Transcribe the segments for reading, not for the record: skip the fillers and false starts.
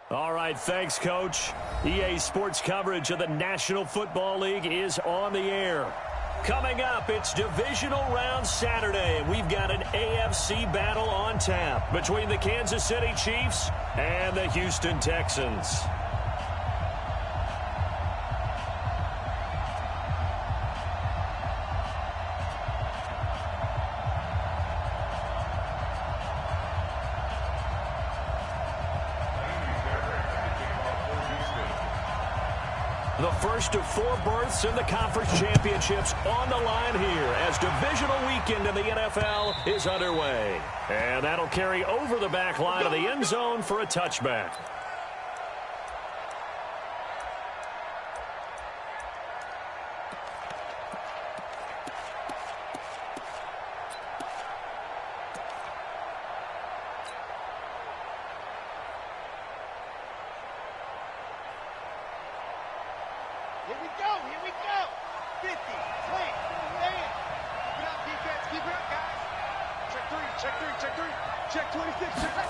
All right, thanks, Coach. EA Sports coverage of the National Football League is on the air. Coming up, it's Divisional Round Saturday, and we've got an AFC battle on tap between the Kansas City Chiefs and the Houston Texans. The first of 4 berths in the conference championships on the line here as divisional weekend in the NFL is underway. And that'll carry over the back line of the end zone for a touchback. Here we go. 50, 20, man. Keep it up, defense. Keep it up, guys. Check 3. Check 26, check that.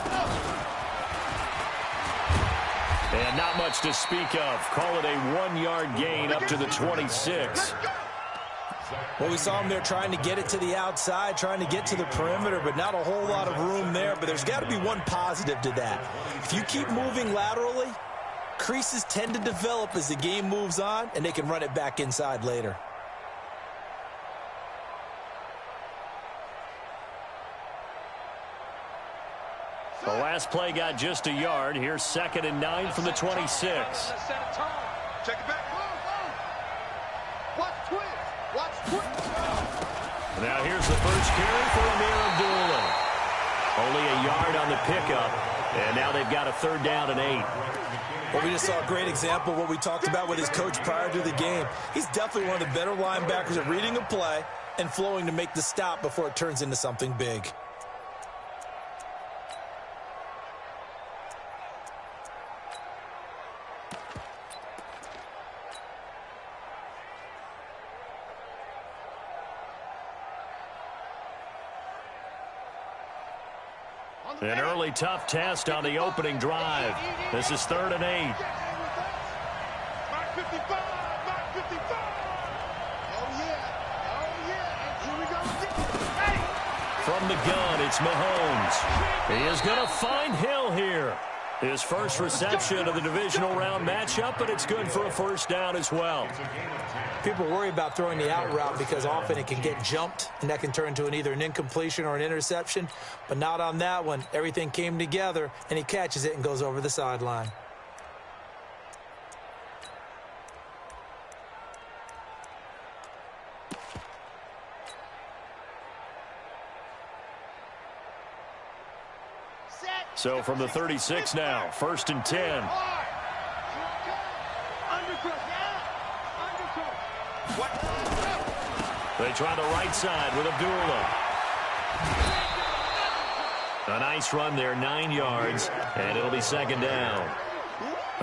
And not much to speak of. Call it a 1-yard gain up to the 26. Well, we saw him there trying to get it to the outside, trying to get to the perimeter, but not a whole lot of room there. But there's got to be one positive to that. If you keep moving laterally, creases tend to develop as the game moves on, and they can run it back inside later. The last play got just a yard. Here's 2nd and 9 from the 26. Check it back. Watch twist. Now here's the first carry for Amir Abdullah. Only a yard on the pickup, and now they've got a 3rd down and 8. Well, we just saw a great example of what we talked about with his coach prior to the game. He's definitely one of the better linebackers at reading a play and flowing to make the stop before it turns into something big. An early tough test on the opening drive. This is 3rd and 8. Mark 55. Oh, yeah. And here we go. Hey. From the gun, it's Mahomes. He is going to find Hill here. His first reception of the divisional round matchup, but it's good for a 1st down as well. People worry about throwing the out route because often it can get jumped, and that can turn into either an incompletion or an interception. But not on that one. Everything came together, and he catches it and goes over the sideline. So from the 36 now, 1st and 10. They try the right side with Abdullah. A nice run there, 9 yards, and it'll be 2nd down.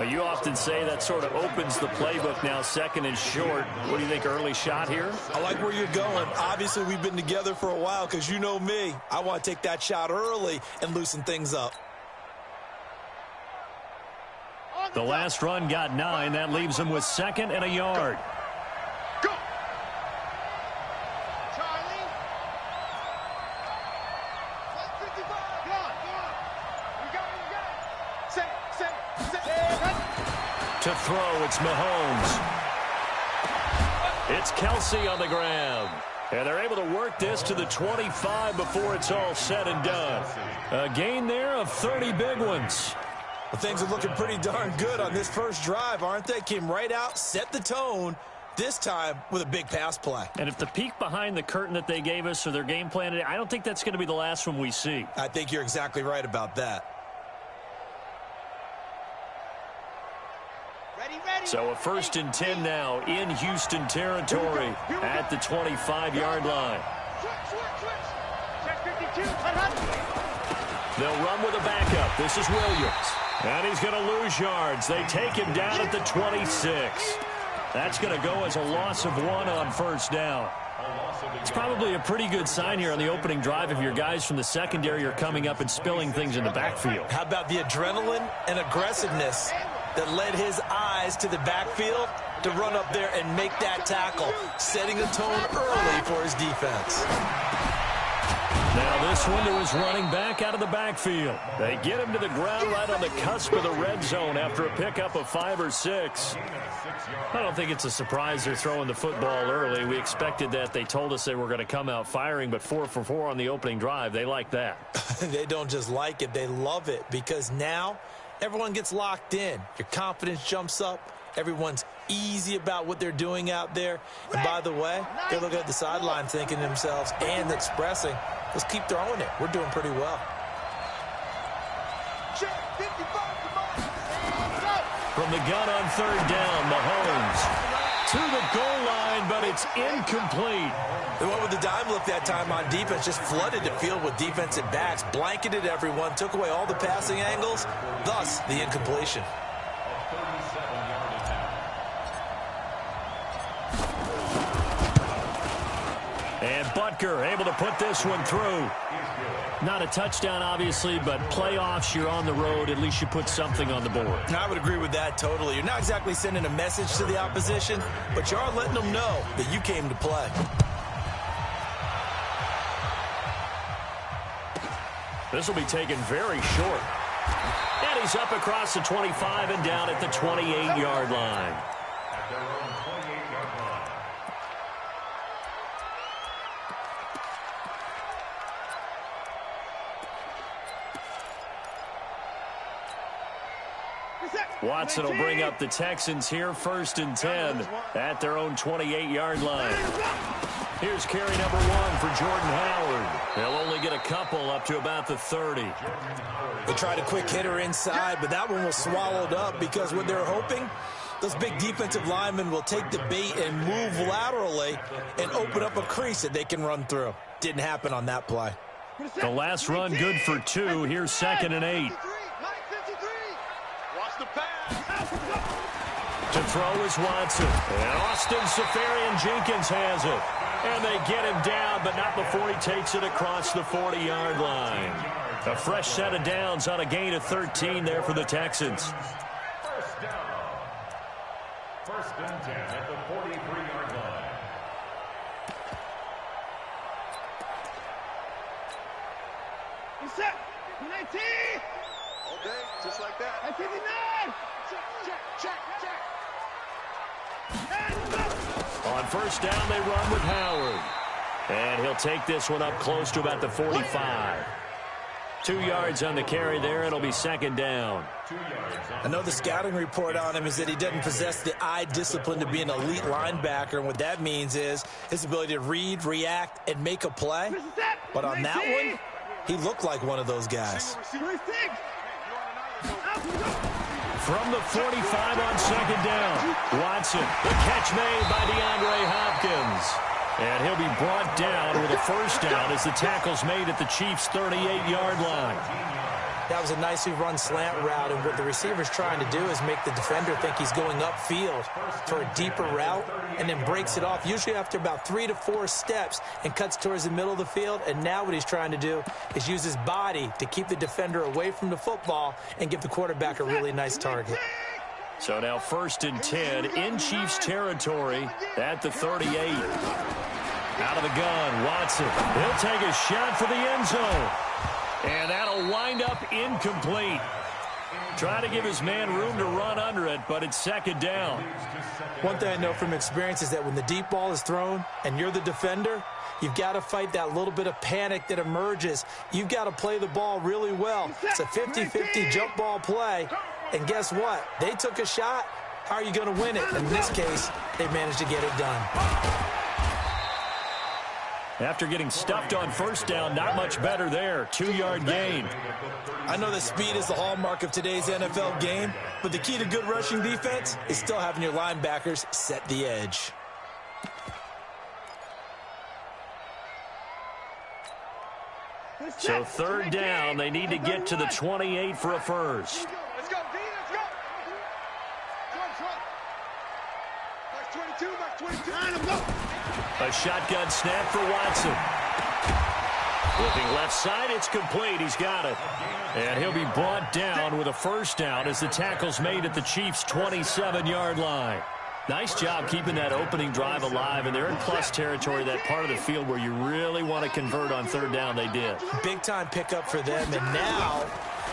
You often say that sort of opens the playbook now, 2nd and short. What do you think, early shot here? I like where you're going. Obviously, we've been together for a while because you know me. I want to take that shot early and loosen things up. The last run got 9. That leaves him with 2nd and a yard. Go. Charlie. 55. Come on. We got it. Set. To throw, it's Mahomes. It's Kelsey on the ground. And they're able to work this to the 25 before it's all said and done. A gain there of 30 big ones. Well, things are looking pretty darn good on this first drive, aren't they? Came right out, set the tone, this time with a big pass play. And if the peek behind the curtain that they gave us or their game plan today, I don't think that's going to be the last one we see. I think you're exactly right about that. Ready. So a 1st and 10 now in Houston territory at the 25-yard line. Switch. Check 52. They'll run with a backup. This is Williams. And he's going to lose yards. They take him down at the 26. That's going to go as a loss of 1 on 1st down. It's probably a pretty good sign here on the opening drive if your guys from the secondary are coming up and spilling things in the backfield. How about the adrenaline and aggressiveness that led his eyes to the backfield to run up there and make that tackle, setting a tone early for his defense. Now this one to his running back out of the backfield. They get him to the ground right on the cusp of the red zone after a pickup of 5 or 6. I don't think it's a surprise they're throwing the football early. We expected that. They told us they were going to come out firing, but 4 for 4 on the opening drive. They like that. They don't just like it, they love it, because now everyone gets locked in. Your confidence jumps up. Everyone's easy about what they're doing out there. And by the way, they're looking at the sideline thinking to themselves and expressing, let's keep throwing it. We're doing pretty well. From the gun on 3rd down, Mahomes to the goal line, but it's incomplete. The one with the dime look that time on defense just flooded the field with defensive backs, blanketed everyone, took away all the passing angles, thus the incompletion. And Butker able to put this one through. Not a touchdown, obviously, but playoffs, you're on the road. At least you put something on the board. I would agree with that totally. You're not exactly sending a message to the opposition, but you are letting them know that you came to play. This will be taken very short. And he's up across the 25 and down at the 28-yard line. Watson will bring up the Texans here, 1st and 10 at their own 28-yard line. Here's carry number 1 for Jordan Howard. They'll only get a couple up to about the 30. They tried a quick hitter inside, but that one was swallowed up because what they're hoping, those big defensive linemen will take the bait and move laterally and open up a crease that they can run through. Didn't happen on that play. The last run good for 2. Here's 2nd and 8. To throw is Watson. And Austin Seferian-Jenkins has it. And they get him down, but not before he takes it across the 40-yard line. A fresh set of downs on a gain of 13 there for the Texans. First down. 1st and 10 at the 43-yard line. Set. 19. All day, just like that. 59. Check. On 1st down, they run with Howard. And he'll take this one up close to about the 45. 2 yards on the carry there. It'll be 2nd down. I know the scouting report on him is that he doesn't possess the eye discipline to be an elite linebacker. And what that means is his ability to read, react, and make a play. But on that one, he looked like one of those guys. From the 45 on 2nd down, Watson, the catch made by DeAndre Hopkins. And he'll be brought down with a 1st down as the tackle's made at the Chiefs' 38-yard line. That was a nicely run slant route, and what the receiver's trying to do is make the defender think he's going upfield for a deeper route and then breaks it off, usually after about 3 to 4 steps, and cuts towards the middle of the field. And now what he's trying to do is use his body to keep the defender away from the football and give the quarterback a really nice target. So now 1st and 10 in Chiefs territory at the 38. Out of the gun, Watson. He'll take a shot for the end zone. And that'll wind up incomplete. Try to give his man room to run under it, but it's 2nd down. One thing I know from experience is that when the deep ball is thrown and you're the defender, you've got to fight that little bit of panic that emerges. You've got to play the ball really well. It's a 50-50 jump ball play. And guess what? They took a shot. How are you going to win it? In this case, they managed to get it done. After getting stuffed on 1st down, not much better there. 2-yard gain. I know that speed is the hallmark of today's NFL game, but the key to good rushing defense is still having your linebackers set the edge. So 3rd down, they need to get to the 28 for a 1st. Let's go, D, let's go. A shotgun snap for Watson. Looking left side, it's complete. He's got it. And he'll be brought down with a first down as the tackle's made at the Chiefs' 27-yard line. Nice job keeping that opening drive alive, and they're in plus territory, that part of the field where you really want to convert on third down. They did. Big-time pickup for them, and now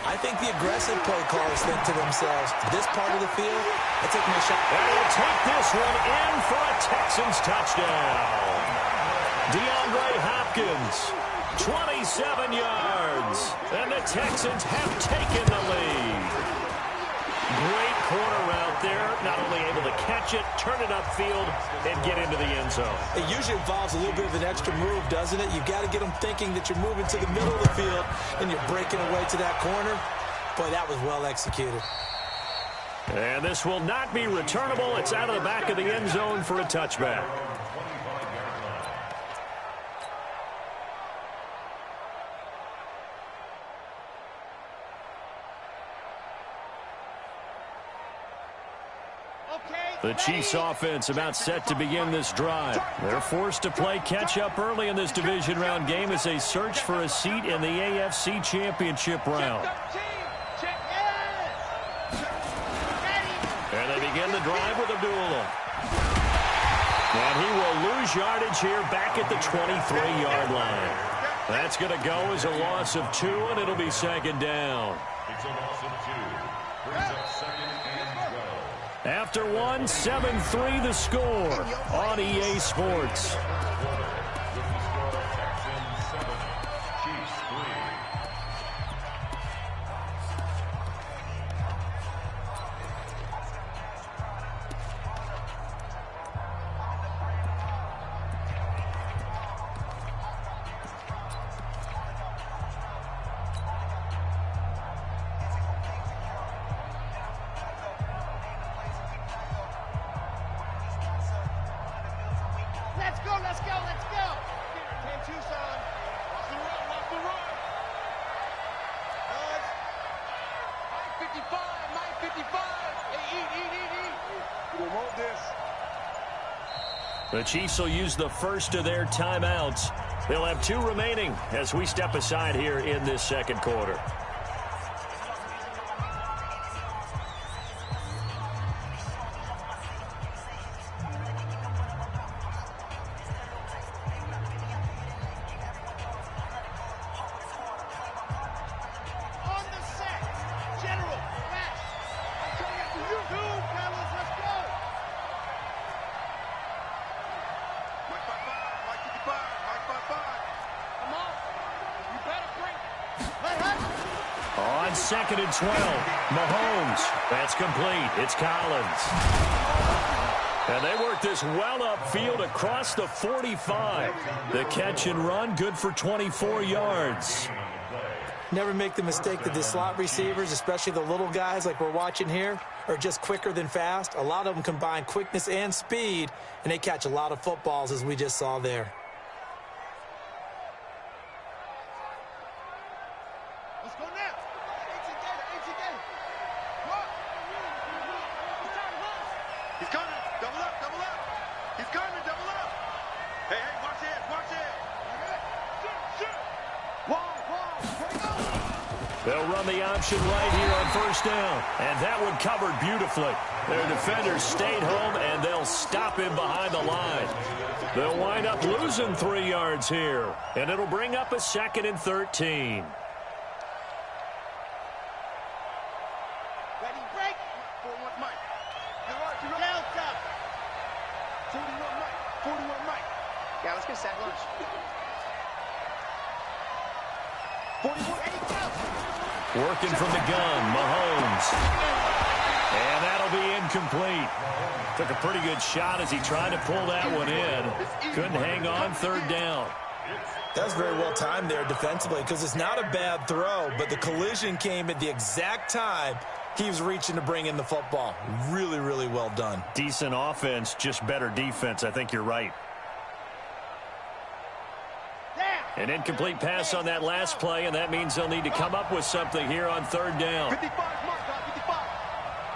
I think the aggressive play callers think to themselves, this part of the field, I take my shot. And he'll take this one in for a Texans touchdown. DeAndre Hopkins, 27 yards, and the Texans have taken the lead. Great corner route there, not only able to catch it, turn it upfield, and get into the end zone. It usually involves a little bit of an extra move, doesn't it? You've got to get them thinking that you're moving to the middle of the field and you're breaking away to that corner. Boy, that was well executed. And this will not be returnable. It's out of the back of the end zone for a touchback. The Chiefs offense about set to begin this drive. They're forced to play catch-up early in this division round game as they search for a seat in the AFC Championship round. And they begin the drive with Abdullah. And he will lose yardage here back at the 23-yard line. That's going to go as a loss of 2, and it'll be second down. It's a loss of 2. Brings up second and goal. After 1, 7-3 the score on EA Sports. With the score, Texans 7, Chiefs 3. Let's go. 10 Tucson. Watch the run. 55. Hey, eat. We want this. The Chiefs will use the first of their timeouts. They'll have 2 remaining as we step aside here in this second quarter. On 2nd and 12, Mahomes. That's complete. It's Collins. And they work this well upfield across the 45. The catch and run, good for 24 yards. Never make the mistake that the slot receivers, especially the little guys like we're watching here, are just quicker than fast. A lot of them combine quickness and speed, and they catch a lot of footballs, as we just saw there. Let's go now. He's coming. Double up. He's coming. Double up. Hey, watch it. They'll run the option right here on first down. And that one covered beautifully. Their defenders stayed home, and they'll stop him behind the line. They'll wind up losing 3 yards here. And it'll bring up a 2nd and 13. Ready, break. 41 Mike. Delta. 41 Mike. Yeah, let's get sack lunch. 41. Ready, go. Working from the gun, Mahomes. And that'll be incomplete. Took a pretty good shot as he tried to pull that one in. Couldn't hang on, third down. That was very well timed there defensively because it's not a bad throw, but the collision came at the exact time he was reaching to bring in the football. Really, really well done. Decent offense, just better defense. I think you're right. An incomplete pass on that last play, and that means they'll need to come up with something here on third down. 55, Mark, 55.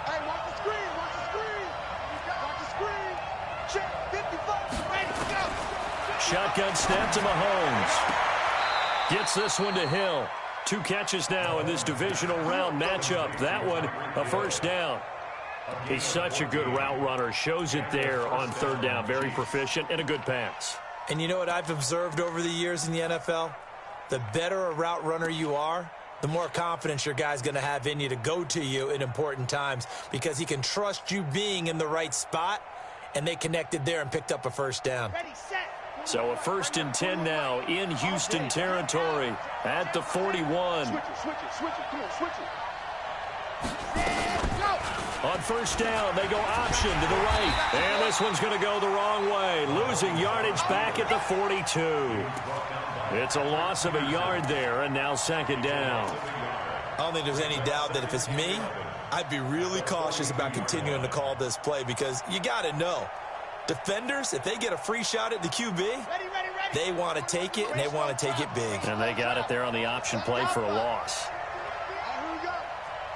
Hey, watch the screen. Watch the screen. shotgun snap to Mahomes. Gets this one to Hill. 2 catches now in this divisional round matchup. That one, a first down. He's such a good route runner. Shows it there on third down. Very proficient and a good pass. And you know what I've observed over the years in the NFL? The better a route runner you are, the more confidence your guy's going to have in you to go to you in important times because he can trust you being in the right spot, and they connected there and picked up a first down. So a 1st and 10 now in Houston territory at the 41. Switch it. Come on, switch it. On first down, they go option to the right. And this one's going to go the wrong way. Losing yardage back at the 42. It's a loss of a yard there, and now 2nd down. I don't think there's any doubt that if it's me, I'd be really cautious about continuing to call this play because you got to know. Defenders, if they get a free shot at the QB, they want to take it, and they want to take it big. And they got it there on the option play for a loss. Here we go.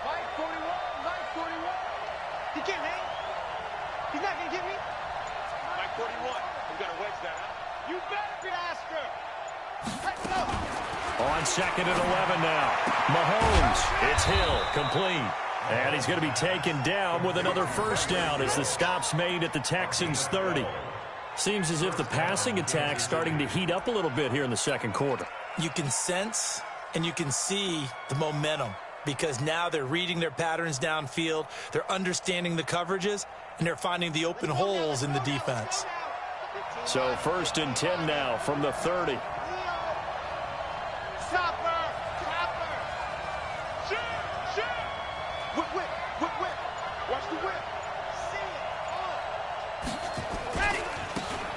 Mike 41. He can't hang. He's not going to get me. Mike 41. We got to wedge that out. You better be Oscar. Let's go. On 2nd and 11 now. Mahomes, it's Hill, complete. And he's going to be taken down with another first down as the stop's made at the Texans' 30. Seems as if the passing attack's starting to heat up a little bit here in the second quarter. You can sense and you can see the momentum because now they're reading their patterns downfield, they're understanding the coverages, and they're finding the open holes in the defense. So 1st and 10 now from the 30. Watch the whip.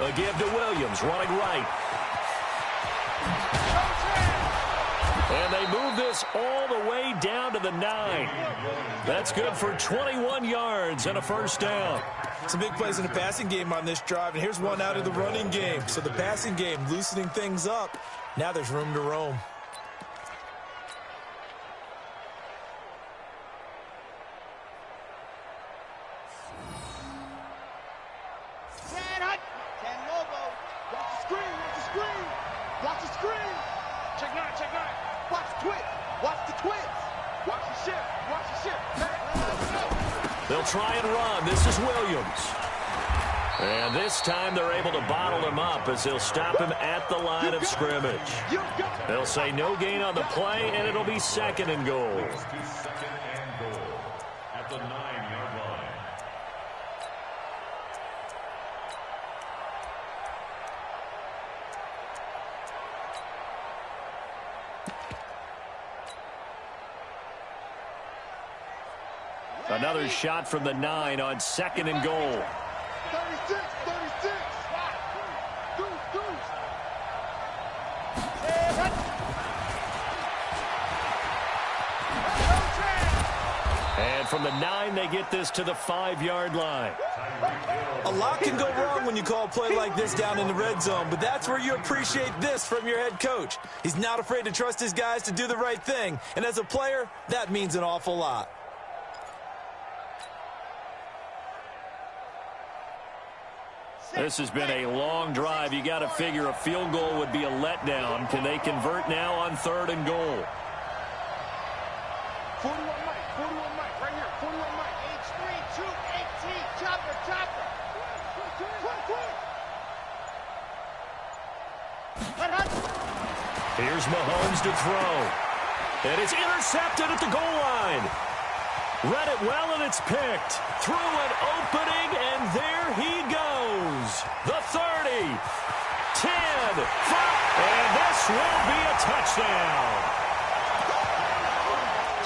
A give to Williams, running right. And they move this all the way down to the 9. That's good for 21 yards and a first down. Some big plays in the passing game on this drive, and here's one out of the running game. So the passing game loosening things up. Now there's room to roam. They'll try and run. This is Williams. And this time they're able to bottle him up as they'll stop him at the line of scrimmage. They'll say no gain on the play, and it'll be 2nd and goal. At the 9-yard line. Another shot from the 9 on 2nd and goal. 36. And from the 9, they get this to the 5-yard line. A lot can go wrong when you call a play like this down in the red zone, but that's where you appreciate this from your head coach. He's not afraid to trust his guys to do the right thing, and as a player, that means an awful lot. This has been a long drive. You got to figure a field goal would be a letdown. Can they convert now on 3rd and goal? 41 Mike, right here. 41 Mike. H3, 218, chopper. Here's Mahomes to throw. And it's intercepted at the goal line. Read it well, and it's picked. Through an opening, and there he goes. The 30, 10, 5, and this will be a touchdown.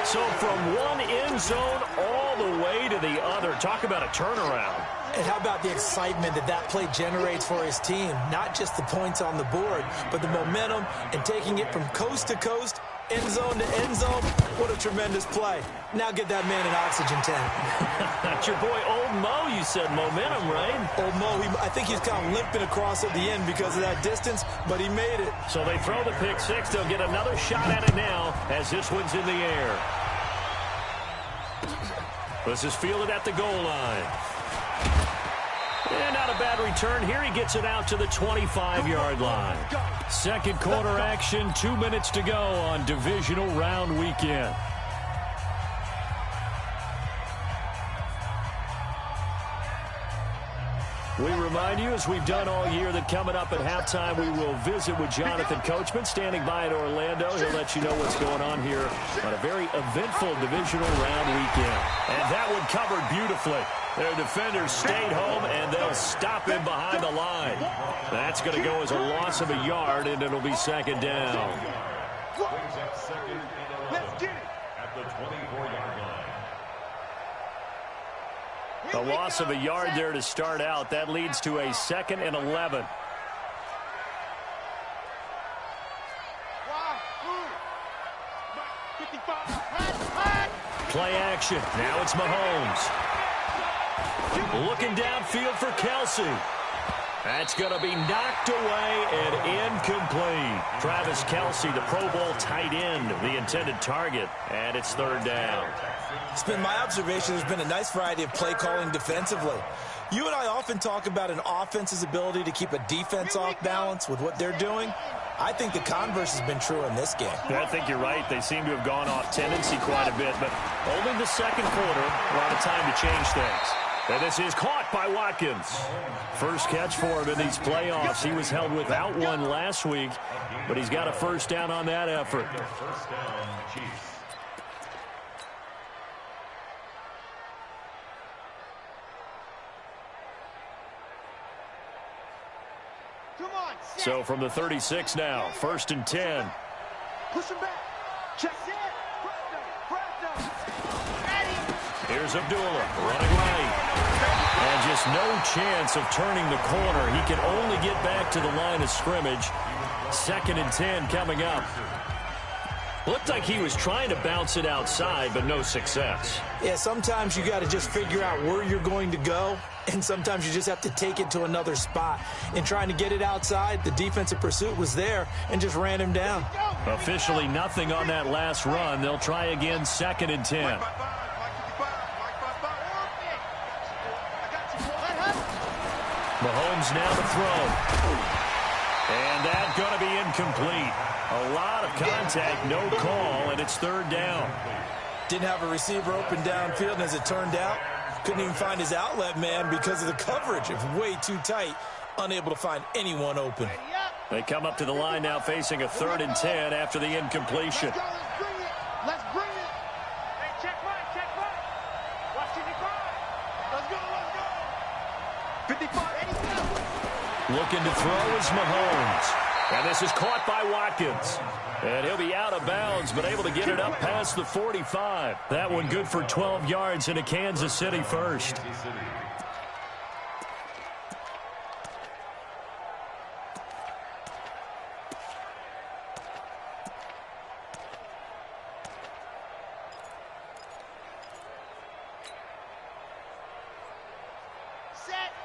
So from one end zone all the way to the other. Talk about a turnaround. And how about the excitement that play generates for his team? Not just the points on the board, but the momentum and taking it from coast to coast, end zone to end zone. What a tremendous play. Now get that man an oxygen tank. That's your boy Old Mo, you said. Momentum, right? Old Mo, I think he's kind of limping across at the end because of that distance, but he made it. So they throw the pick six. They'll get another shot at it now as this one's in the air. This is fielded at the goal line. And not a bad return here. He gets it out to the 25-yard line. Second quarter action, 2 minutes to go on divisional round weekend. We remind you, as we've done all year, that coming up at halftime, we will visit with Jonathan Coachman, standing by in Orlando. He'll let you know what's going on here on a very eventful divisional round weekend. And that one covered beautifully. Their defenders stayed home, and they'll stop him behind the line. That's going to go as a loss of a yard, and it'll be second down. Brings up second and 11 at the 24-yard line. A loss of a yard there to start out. That leads to a second and 11. Play action. Now it's Mahomes. Looking downfield for Kelsey. That's going to be knocked away and incomplete. Travis Kelsey, the Pro Bowl tight end, the intended target, and it's third down. It's been my observation there's been a nice variety of play calling defensively. You and I often talk about an offense's ability to keep a defense off balance with what they're doing. I think the converse has been true in this game. I think you're right. They seem to have gone off tendency quite a bit, but only the second quarter, a lot of time to change things. And this is caught by Watkins. First catch for him in these playoffs. He was held without one last week, but he's got a first down on that effort. First down, Chiefs. So from the 36 now, first and 10. Push him back. Check it. Here's Abdullah running right. And just no chance of turning the corner. He can only get back to the line of scrimmage. Second and 10 coming up. Looked like he was trying to bounce it outside, but no success. Yeah, sometimes you got to just figure out where you're going to go, and sometimes you just have to take it to another spot. In trying to get it outside, the defensive pursuit was there and just ran him down. Officially nothing on that last run. They'll try again, second and 10. Mahomes now to throw. And that's going to be incomplete. A lot of contact, no call, and it's third down. Didn't have a receiver open downfield, and as it turned out, couldn't even find his outlet man because of the coverage. It was way too tight, unable to find anyone open. They come up to the line now facing a third and 10 after the incompletion. Let's bring it. Hey, check right. Watch 55. Let's go. 55. Looking to throw is Mahomes. And this is caught by Watkins. And he'll be out of bounds, but able to get it up past the 45. That one good for 12 yards into Kansas City first.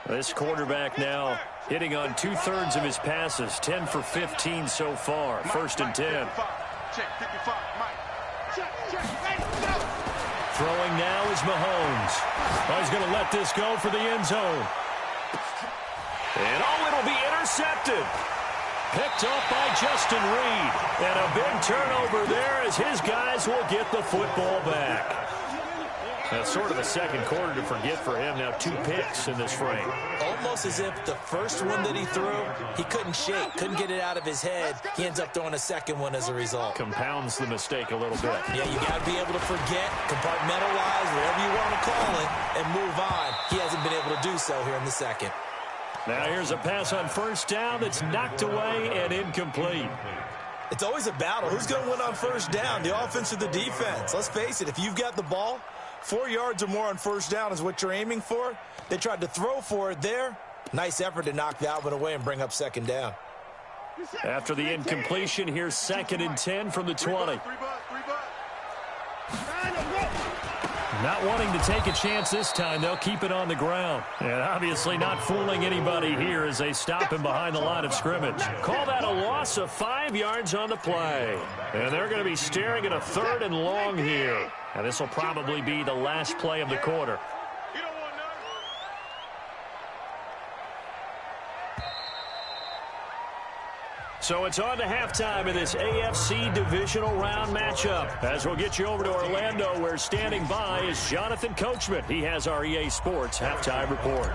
This quarterback now hitting on 2/3 of his passes, 10 for 15 so far. First and 10. Throwing now is Mahomes. Oh, he's going to let this go for the end zone. And it'll be intercepted. Picked off by Justin Reed. And a big turnover there as his guys will get the football back. That's sort of a second quarter to forget for him. Now 2 picks in this frame. Almost as if the first one that he threw, he couldn't shake, couldn't get it out of his head. He ends up throwing a second one as a result. Compounds the mistake a little bit. Yeah, you got to be able to forget, compartmentalize, whatever you want to call it, and move on. He hasn't been able to do so here in the second. Now here's a pass on first down that's knocked away and incomplete. It's always a battle. Who's going to win on first down, the offense or the defense? Let's face it, if you've got the ball, 4 yards or more on first down is what you're aiming for. They tried to throw for it there. Nice effort to knock that one away and bring up second down. After the incompletion, here's second and 10 from the 20. Not wanting to take a chance this time, they'll keep it on the ground. And obviously not fooling anybody here as they stop him behind the line of scrimmage. Call that a loss of 5 yards on the play. And they're going to be staring at a third and long here. And this will probably be the last play of the quarter. So it's on to halftime in this AFC divisional round matchup. As we'll get you over to Orlando, where standing by is Jonathan Coachman. He has our EA Sports halftime report.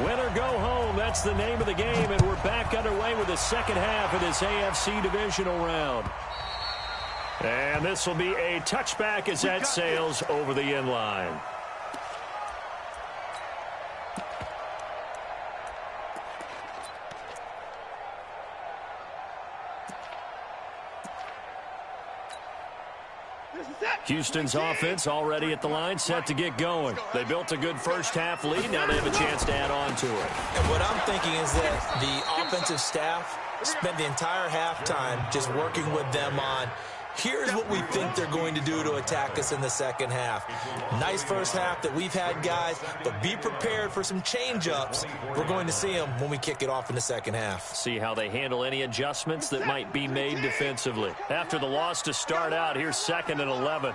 Win or go home, that's the name of the game, and we're back underway with the second half of this AFC divisional round. And this will be a touchback as that sails over the end line. Houston's offense already at the line, set to get going. They built a good first-half lead. Now they have a chance to add on to it. And what I'm thinking is that the offensive staff spent the entire halftime just working with them on, here's what we think they're going to do to attack us in the second half. Nice first half that we've had, guys, but be prepared for some change-ups. We're going to see them when we kick it off in the second half. See how they handle any adjustments that might be made defensively. After the loss to start out, here's 2nd and 11.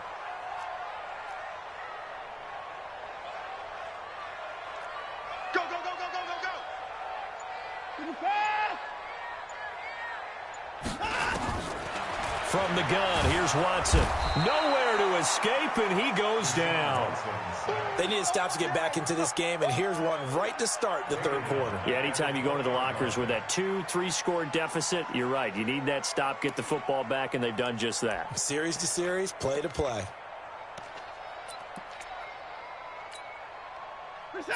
Go, go, go, go, go, go, go! From the gun, here's Watson. Nowhere to escape, and he goes down. They need to stop to get back into this game, and here's one right to start the third quarter. Yeah, anytime you go into the lockers with that 2-3 score deficit, you're right. You need that stop, get the football back, and they've done just that. Series to series, play to play.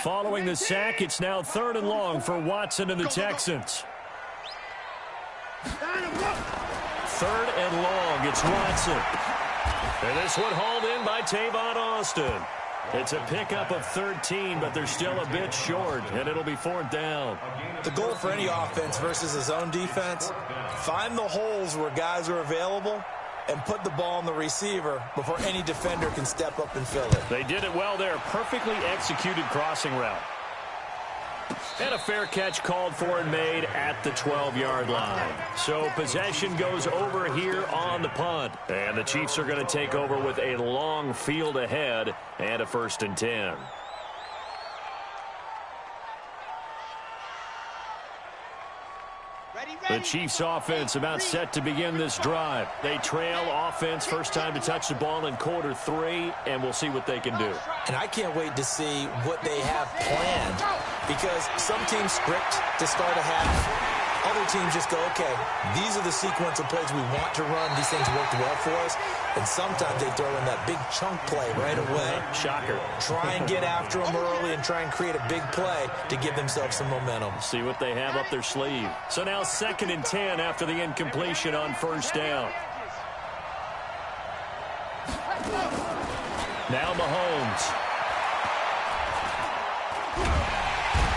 Following the sack, it's now 3rd and long for Watson and the Texans. 3rd and long, it's Watson. And this one hauled in by Tavon Austin. It's a pickup of 13, but they're still a bit short, and it'll be 4th down. The goal for any offense versus his own defense, find the holes where guys are available and put the ball on the receiver before any defender can step up and fill it. They did it well there. Perfectly executed crossing route. And a fair catch called for and made at the 12-yard line. So possession goes over here on the punt. And the Chiefs are going to take over with a long field ahead and a 1st and 10. The Chiefs offense about set to begin this drive. They trail offense first time to touch the ball in quarter 3, and we'll see what they can do. And I can't wait to see what they have planned, because some teams script to start a half. Other teams just go, okay, these are the sequence of plays we want to run. These things worked well for us. And sometimes they throw in that big chunk play right away. Shocker. Try and get after them early and try and create a big play to give themselves some momentum. See what they have up their sleeve. So now 2nd and 10 after the incompletion on 1st down. Now Mahomes.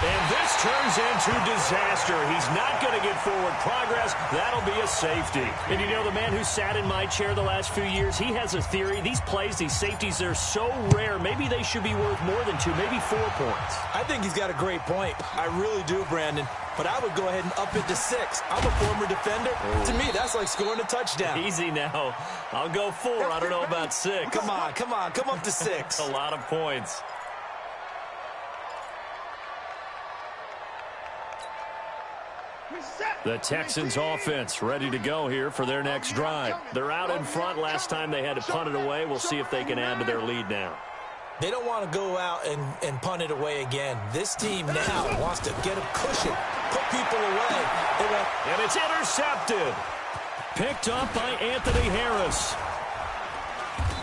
And this turns into disaster. He's not going to get forward progress. That'll be a safety. And you know, the man who sat in my chair the last few years, he has a theory. These plays, these safeties, they're so rare. Maybe they should be worth more than 2, maybe 4 points. I think he's got a great point. I really do, Brandon. But I would go ahead and up it to 6. I'm a former defender. Oh. To me, that's like scoring a touchdown. Easy now. I'll go 4. I don't know about 6. Come on. Come up to 6. A lot of points. The Texans offense ready to go here for their next drive. They're out in front. Last time they had to punt it away. We'll see if they can add to their lead now. They don't want to go out and punt it away again. This team now wants to get a cushion, put people away. And it's intercepted. Picked up by Anthony Harris.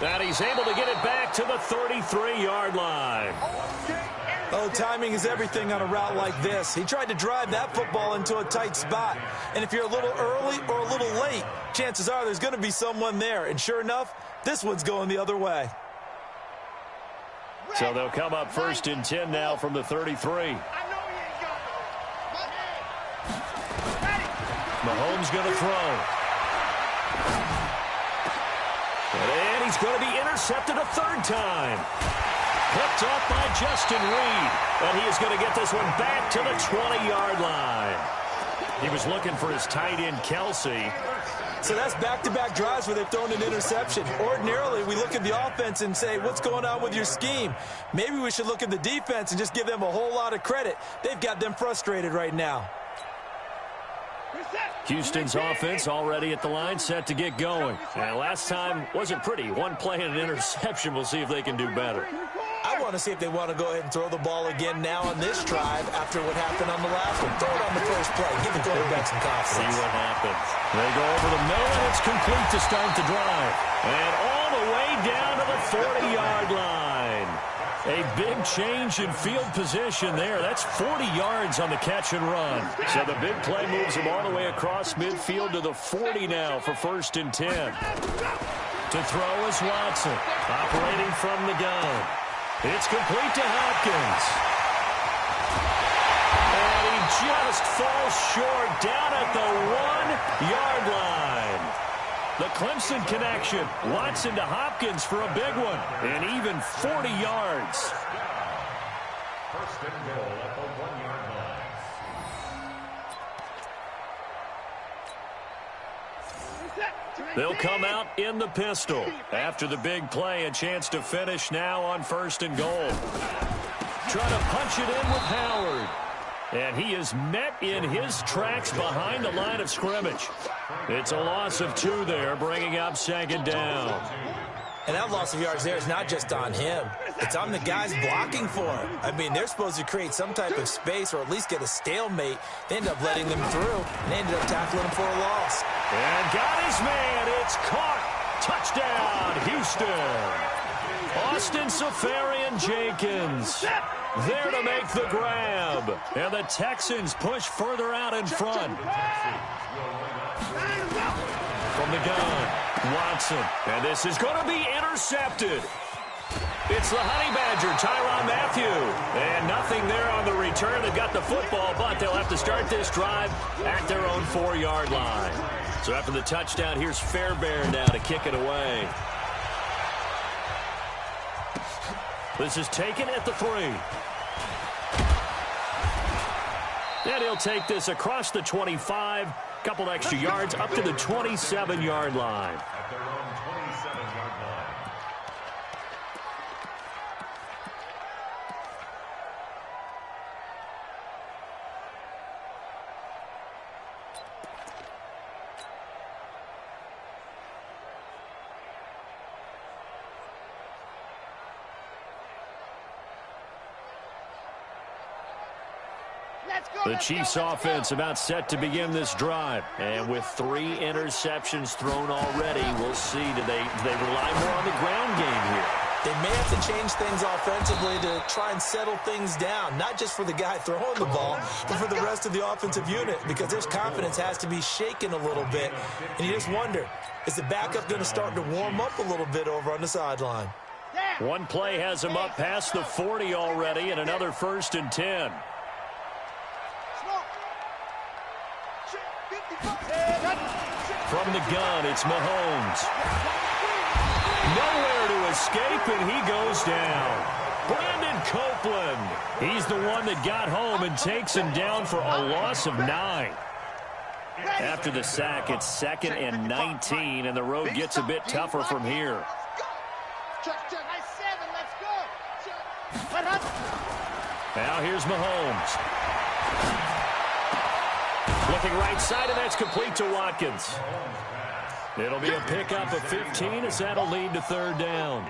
And he's able to get it back to the 33-yard line. Oh, timing is everything on a route like this. He tried to drive that football into a tight spot. And if you're a little early or a little late, chances are there's going to be someone there. And sure enough, this one's going the other way. So they'll come up 1st and 10 now from the 33. Mahomes going to throw. And he's going to be intercepted a 3rd time. Picked up by Justin Reed. And he is going to get this one back to the 20-yard line. He was looking for his tight end, Kelsey. So that's back-to-back drives where they've thrown an interception. Ordinarily, we look at the offense and say, what's going on with your scheme? Maybe we should look at the defense and just give them a whole lot of credit. They've got them frustrated right now. Houston's offense already at the line, set to get going. And last time wasn't pretty. One play and an interception. We'll see if they can do better. I want to see if they want to go ahead and throw the ball again now on this drive after what happened on the last one. Throw it on the first play. Give the quarterback some confidence. See what happens. They go over the middle, and it's complete to start the drive. And all the way down to the 40-yard line. A big change in field position there. That's 40 yards on the catch and run. So the big play moves him all the way across midfield to the 40 now for 1st and 10. To throw is Watson, operating from the gun. It's complete to Hopkins. And he just falls short down at the 1-yard line. The Clemson connection. Watson to Hopkins for a big one. And even 40 yards. 1st and goal at the 1-yard line. They'll come out in the pistol. After the big play, a chance to finish now on 1st and goal. Trying to punch it in with Howard. And he is met in his tracks behind the line of scrimmage. It's a loss of 2 there, bringing up 2nd down. And that loss of yards there is not just on him. It's on the guys blocking for him. I mean, they're supposed to create some type of space or at least get a stalemate. They end up letting them through, and they ended up tackling him for a loss. And got his man. It's caught. Touchdown, Houston. Austin Seferian-Jenkins there to make the grab. And the Texans push further out in front. From the gun, Watson. And this is going to be intercepted. It's the Honey Badger, Tyrann Mathieu. And nothing there on the return. They've got the football, but they'll have to start this drive at their own 4-yard line. So after the touchdown, here's Fairbairn now to kick it away. This is taken at the 3. And he'll take this across the 25. Couple extra yards up to the 27-yard line. At their own 27-yard line. The Chiefs offense about set to begin this drive. And with 3 interceptions thrown already, we'll see. Do they rely more on the ground game here? They may have to change things offensively to try and settle things down, not just for the guy throwing the ball, but for the rest of the offensive unit, because their confidence has to be shaken a little bit. And you just wonder, is the backup going to start to warm up a little bit over on the sideline? One play has him up past the 40 already, and another 1st and 10. From the gun, it's Mahomes. Nowhere to escape, and he goes down. Brandon Copeland. He's the one that got home and takes him down for a loss of 9. After the sack, it's 2nd and 19, and the road gets a bit tougher from here. Now here's Mahomes. Looking right side, and that's complete to Watkins. It'll be a pickup of 15 as that'll lead to 3rd down.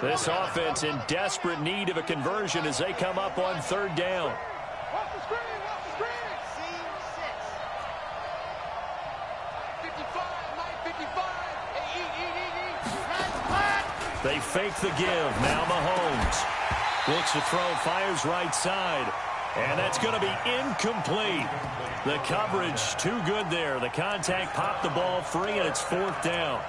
This offense in desperate need of a conversion as they come up on 3rd down. They fake the give. Now Mahomes looks to throw, fires right side. And that's going to be incomplete. The coverage too good there. The contact popped the ball free, and it's 4th down.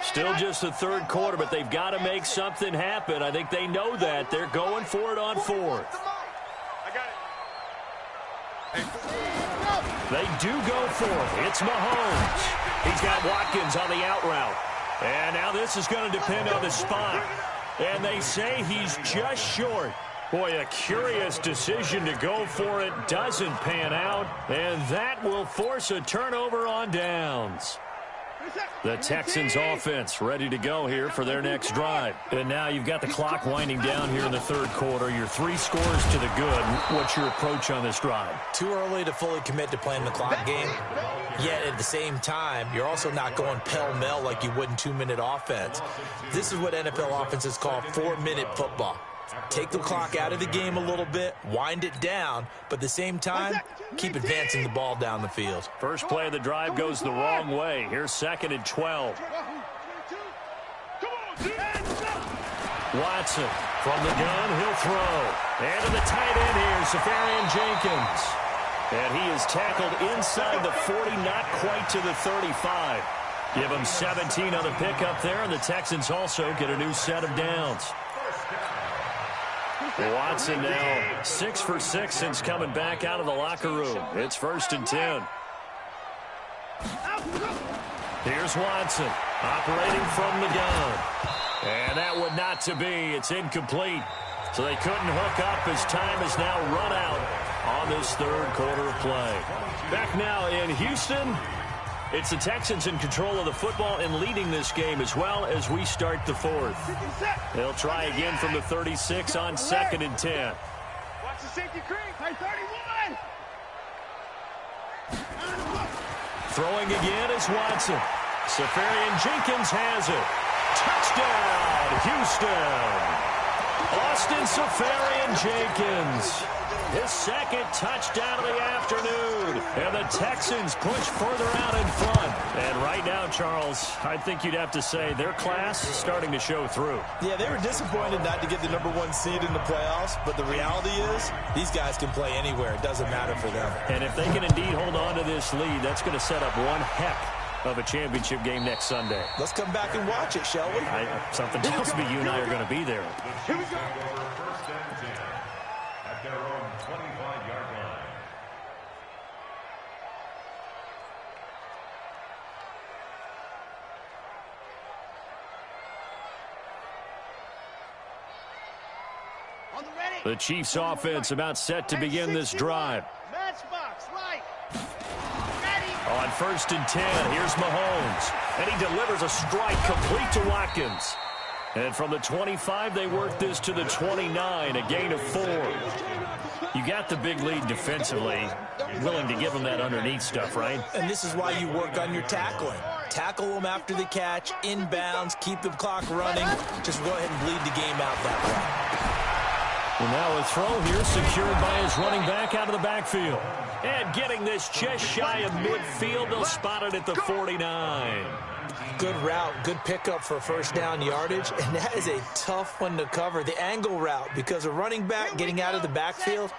Still just the 3rd quarter, but they've got to make something happen. I think they know that. They're going for it on 4th. They do go for it. It's Mahomes. He's got Watkins on the out route. And now this is going to depend on the spot. And they say he's just short. Boy, a curious decision to go for it. Doesn't pan out. And that will force a turnover on downs. The Texans offense ready to go here for their next drive. And now you've got the clock winding down here in the third quarter. You're 3 scores to the good. What's your approach on this drive? Too early to fully commit to playing the clock game. Yet at the same time, you're also not going pell-mell like you would in 2-minute offense. This is what NFL offenses call 4-minute football. Take the clock out of the game a little bit, wind it down, but at the same time, keep advancing the ball down the field. First play of the drive goes the wrong way. Here's 2nd and 12. Watson from the gun, he'll throw. And to the tight end here, cfriga38's Jenkins. And he is tackled inside the 40, not quite to the 35. Give him 17 on the pickup there, and the Texans also get a new set of downs. Watson now 6 for 6 since coming back out of the locker room. It's 1st and 10. Here's Watson operating from the gun. And that would not to be. It's incomplete. So they couldn't hook up as time is now run out on this third quarter of play. Back now in Houston. It's the Texans in control of the football and leading this game as well as we start the fourth. They'll try again from the 36 on 2nd and 10. Watch the safety creep. 31. Throwing again is Watson. cfriga38's Jenkins has it. Touchdown, Houston. Austin cfriga38's Jenkins. His 2nd touchdown of the afternoon. And the Texans push further out in front. And right now, Charles, I think you'd have to say their class is starting to show through. Yeah, they were disappointed not to get the #1 seed in the playoffs, but the reality is these guys can play anywhere. It doesn't matter for them. And if they can indeed hold on to this lead, that's going to set up one heck of a championship game next Sunday. Let's come back and watch it, shall we? Something tells me you and I are going to be there. Here we go. At their own 25-yard line. On the ready. The Chiefs offense about set to begin this drive. Matchbox, right. Ready. On 1st and 10, here's Mahomes. And he delivers a strike complete to Watkins. And from the 25, they work this to the 29, a gain of 4. You got the big lead defensively, willing to give them that underneath stuff, right? And this is why you work on your tackling. Tackle them after the catch, inbounds, keep the clock running. Just go ahead and bleed the game out that way. Well, now a throw here secured by his running back out of the backfield. And getting this just shy of midfield, they'll spot it at the 49. Good route, good pickup for 1st down yardage, and that is a tough one to cover. The angle route, because a running back getting out of the backfield,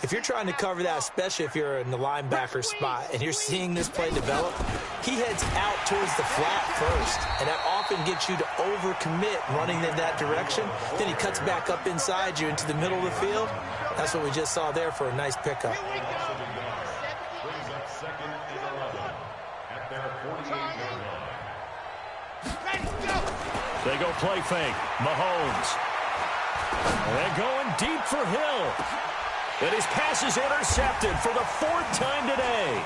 if you're trying to cover that, especially if you're in the linebacker spot and you're seeing this play develop, he heads out towards the flat first, and that often gets you to overcommit running in that direction. Then he cuts back up inside you into the middle of the field. That's what we just saw there for a nice pickup. Brings up 2nd and 11 at their 48-yard line. They go play fake. Mahomes. They're going deep for Hill. And his pass is intercepted for the 4th time today.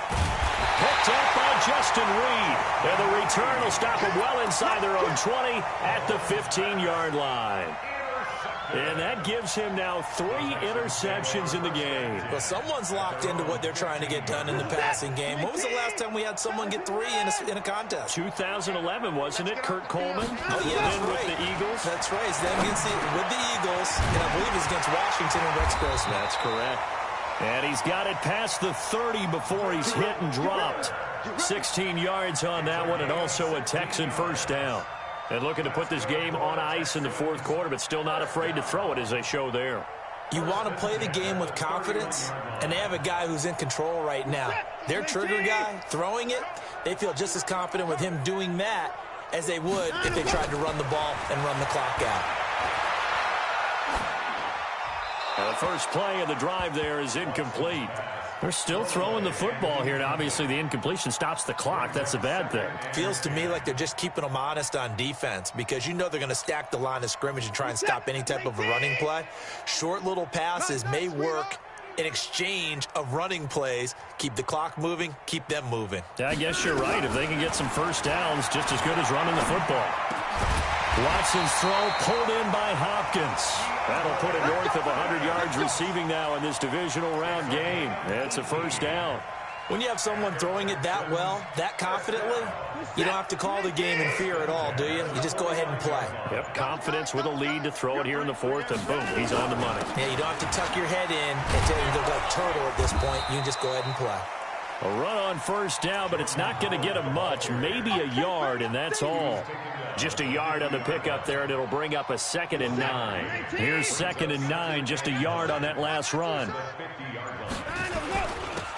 Picked up by Justin Reed. And the return will stop him well inside their own 20 at the 15-yard line. And that gives him now 3 interceptions in the game. Well, someone's locked into what they're trying to get done in the passing game. When was the last time we had someone get 3 in a contest? 2011, wasn't it? Kurt Coleman? Oh, yeah, then right. with the Eagles? That's right. It's them against with the Eagles, and I believe it's against Washington and Rex Grossman. That's correct. And he's got it past the 30 before he's hit and dropped. 16 yards on that one, and also a Texan 1st down. And looking to put this game on ice in the 4th quarter, but still not afraid to throw it as they show there. You want to play the game with confidence, and they have a guy who's in control right now. Their trigger guy, throwing it, they feel just as confident with him doing that as they would if they tried to run the ball and run the clock out. The first play of the drive there is incomplete. They're still throwing the football here, and obviously the incompletion stops the clock. That's a bad thing. Feels to me like they're just keeping them honest on defense because you know they're going to stack the line of scrimmage and try and stop any type of a running play. Short little passes may work an exchange of running plays. Keep the clock moving, keep them moving. I guess you're right. If they can get some first downs, just as good as running the football. Watson's throw pulled in by Hopkins. That'll put it north of 100 yards receiving now in this divisional round game. It's a first down. When you have someone throwing it that well, that confidently, you don't have to call the game in fear at all, do you? You just go ahead and play. Yep, confidence with a lead to throw it here in the fourth, and boom, he's on the money. Yeah, you don't have to tuck your head in until you look like turtle at this point. You can just go ahead and play. A run on first down, but it's not going to get him much. Maybe a yard, and that's all. Just a yard on the pickup there, and it'll bring up a 2nd and 9. Here's 2nd and 9, just a yard on that last run.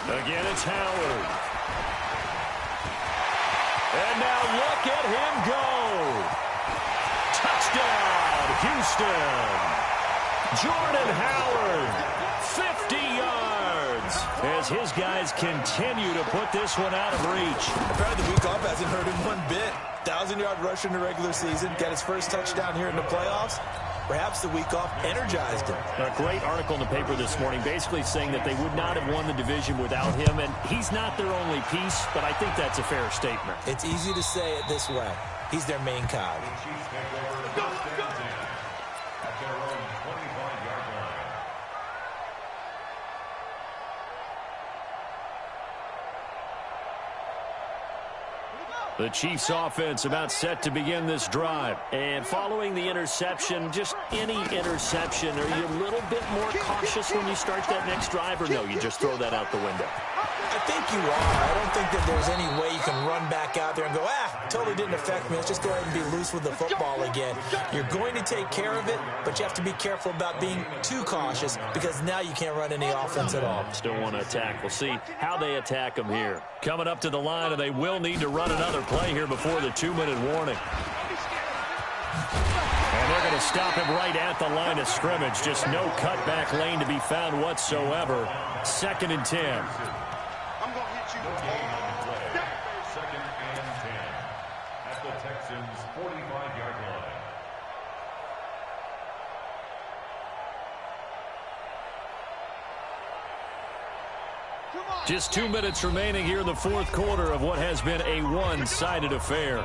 Again, it's Howard. And now look at him go. Touchdown, Houston. Jordan Howard, 50 yards, as his guys continue to put this one out of reach. Apparently the week off hasn't hurt him one bit. 1,000-yard rusher in the regular season, got his first touchdown here in the playoffs. Perhaps the week off energized him. A great article in the paper this morning basically saying that they would not have won the division without him, and he's not their only piece, but I think that's a fair statement. It's easy to say it this way. He's their main cog. The Chiefs offense about set to begin this drive. And following the interception, just any interception, are you a little bit more cautious when you start that next drive, or no, you just throw that out the window? I think you are. I don't think that there's any way you can run back out there and go, totally didn't affect me. Let's just go ahead and be loose with the football again. You're going to take care of it, but you have to be careful about being too cautious because now you can't run any offense at all. Still want to attack. We'll see how they attack them here. Coming up to the line, and they will need to run another play here before the 2-minute warning. And they're going to stop him right at the line of scrimmage. Just no cutback lane to be found whatsoever. 2nd and 10. I'm going to hit you. 2nd and 10 at the Texans' 45-yard line. Just 2 minutes remaining here in the fourth quarter of what has been a one-sided affair.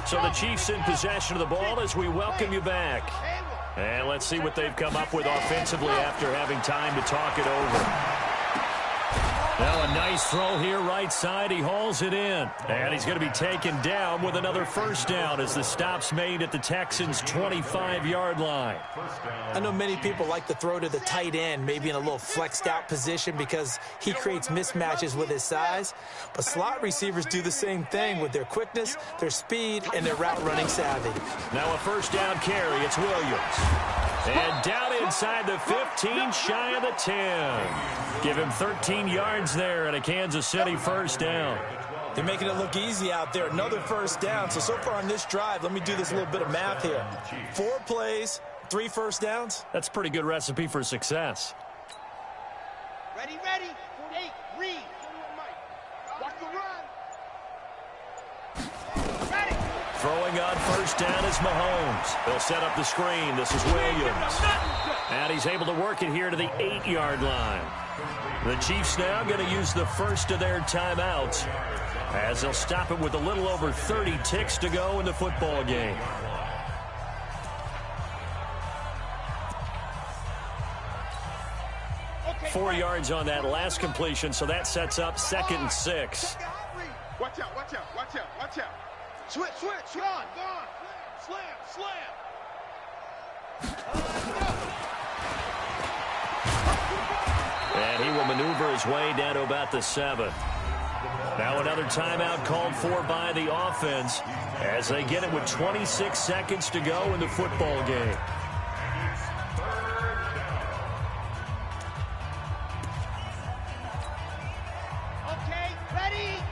So the Chiefs in possession of the ball as we welcome you back. And let's see what they've come up with offensively after having time to talk it over. Now a nice throw here right side. He hauls it in. And he's going to be taken down with another first down as the stop's made at the Texans' 25-yard line. I know many people like to throw to the tight end, maybe in a little flexed out position because he creates mismatches with his size. But slot receivers do the same thing with their quickness, their speed, and their route running savvy. Now a first down carry. It's Williams. And down inside the 15, shy of the 10. Give him 13 yards there and a Kansas City first down. They're making it look easy out there. Another first down. So far on this drive, let me do this little bit of math here. 4 plays, 3 first downs. That's a pretty good recipe for success. Ready, ready. 48, read. Watch the run. Ready. Throwing on first down is Mahomes. They'll set up the screen. This is Williams. And he's able to work it here to the 8-yard line. The Chiefs now going to use the first of their timeouts as they'll stop it with a little over 30 ticks to go in the football game. Okay, 4 yards on that last completion, so that sets up 2nd and 6. Watch out, watch out, watch out, watch out. Switch, gone. Slam. And he will maneuver his way down to about the 7. Now another timeout called for by the offense as they get it with 26 seconds to go in the football game. Okay, ready.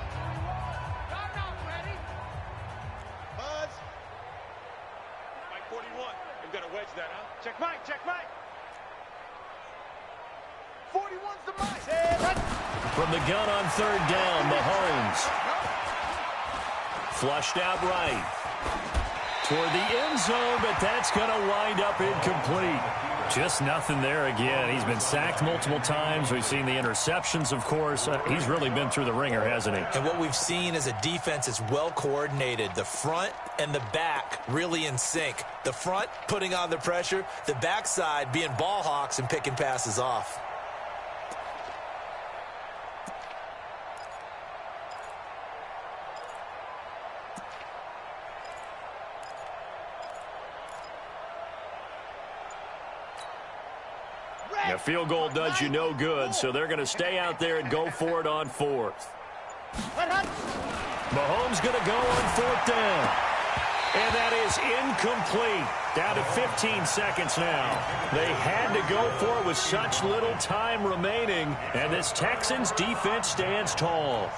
I'm not ready. Buzz. Mike 41. You've got to wedge that, huh? Check Mike. From the gun on third down, Mahomes. Flushed out right. Toward the end zone, but that's going to wind up incomplete. Just nothing there again. He's been sacked multiple times. We've seen the interceptions, of course. He's really been through the ringer, hasn't he? And what we've seen is a defense that's well coordinated. The front and the back really in sync. The front putting on the pressure, the backside being ball hawks and picking passes off. A field goal does you no good, so they're going to stay out there and go for it on fourth. Mahomes going to go on fourth down. And that is incomplete. Down to 15 seconds now. They had to go for it with such little time remaining, and this Texans defense stands tall.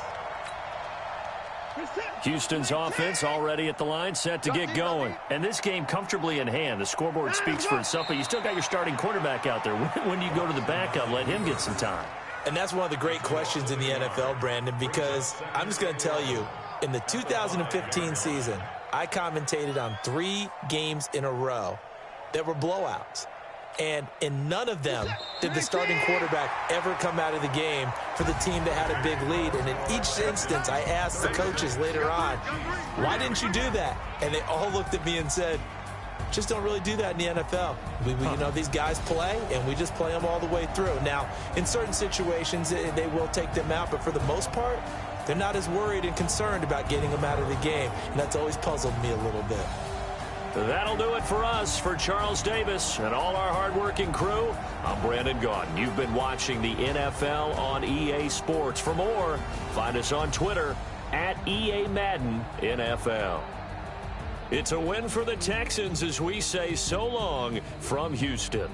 Houston's offense already at the line, set to get going. And this game comfortably in hand. The scoreboard speaks for itself, but you still got your starting quarterback out there. When do you go to the backup, let him get some time? And that's one of the great questions in the NFL, Brandon, because I'm just going to tell you, in the 2015 season, I commentated on 3 games in a row that were blowouts. And in none of them did the starting quarterback ever come out of the game for the team that had a big lead. And in each instance, I asked the coaches later on, why didn't you do that? And they all looked at me and said, just don't really do that in the NFL. You know, these guys play, and we just play them all the way through. Now, in certain situations, they will take them out, but for the most part, they're not as worried and concerned about getting them out of the game. And that's always puzzled me a little bit. That'll do it for us. For Charles Davis and all our hardworking crew, I'm Brandon Gaudin. You've been watching the NFL on EA Sports. For more, find us on Twitter at EA Madden NFL. It's a win for the Texans as we say so long from Houston.